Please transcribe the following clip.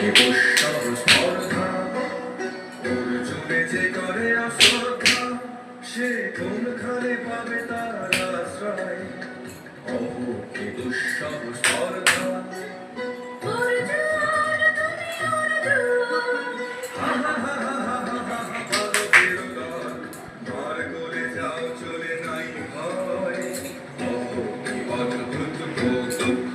উৎসব স্পর্ধা অর্জুনে যে করে অশ্রদ্ধা সে কোনখানে পাবে তার আশ্রয় অহো কি দুঃসব স্পর্ধা চলে নাই ভয় অহো কি অদ্ভুত কৌতুক